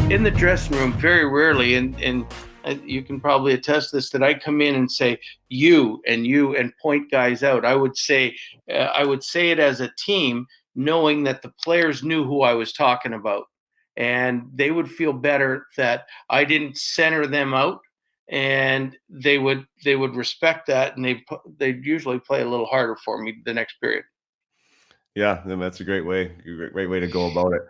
in the dressing room, very rarely, and you can probably attest this, that I come in and say you and point guys out. I would say it as a team, knowing that the players knew who I was talking about, and they would feel better that I didn't center them out, and they would respect that, and they'd usually play a little harder for me the next period. Yeah, that's a great way to go about it.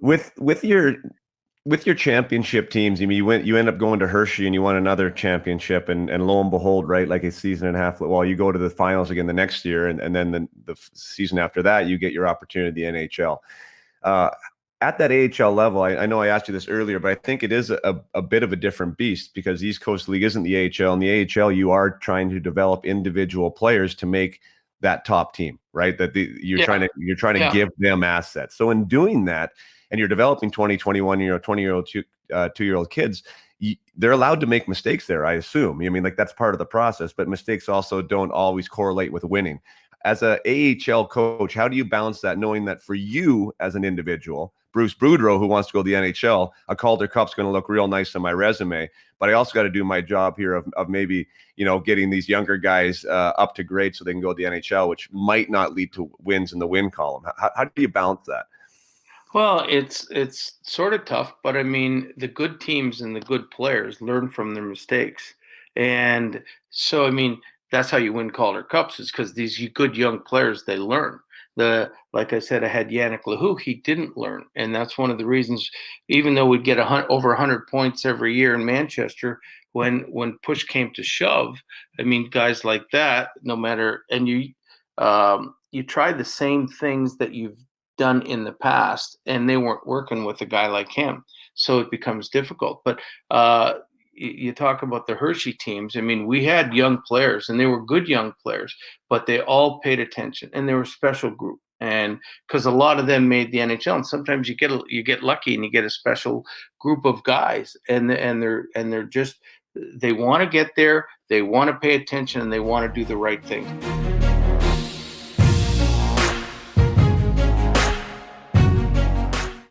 With your championship teams, I mean, you end up going to Hershey and you won another championship, and lo and behold, right, like a season and a half, well, you go to the finals again the next year, and then the season after that, you get your opportunity in the NHL. At that AHL level, I know I asked you this earlier, but I think it is a bit of a different beast, because East Coast League isn't the AHL. In the AHL, you are trying to develop individual players to make that top team, right? You're trying to give them assets. So in doing that, and you're developing 20, 21, 20-year-old, 2-year-old kids, they're allowed to make mistakes there, I assume. I mean, like, that's part of the process, but mistakes also don't always correlate with winning. As a AHL coach, how do you balance that, knowing that for you as an individual, Bruce Boudreau, who wants to go to the NHL, a Calder Cup's going to look real nice on my resume, but I also got to do my job here of maybe, getting these younger guys up to grade so they can go to the NHL, which might not lead to wins in the win column. How do you balance that? Well, it's sort of tough, but I mean, the good teams and the good players learn from their mistakes, and so I mean, that's how you win Calder Cups, is because these good young players, they learn. Like I said, I had Yannick Lahou, he didn't learn, and that's one of the reasons. Even though we'd get over 100 points every year in Manchester, when push came to shove, I mean, guys like that, no matter, and you try the same things that you've done in the past, and they weren't working with a guy like him, so it becomes difficult. But you talk about the Hershey teams. I mean, we had young players, and they were good young players, but they all paid attention, and they were a special group. And because a lot of them made the NHL, and sometimes you get lucky and you get a special group of guys, and they're just, they want to get there, they want to pay attention, and they want to do the right thing.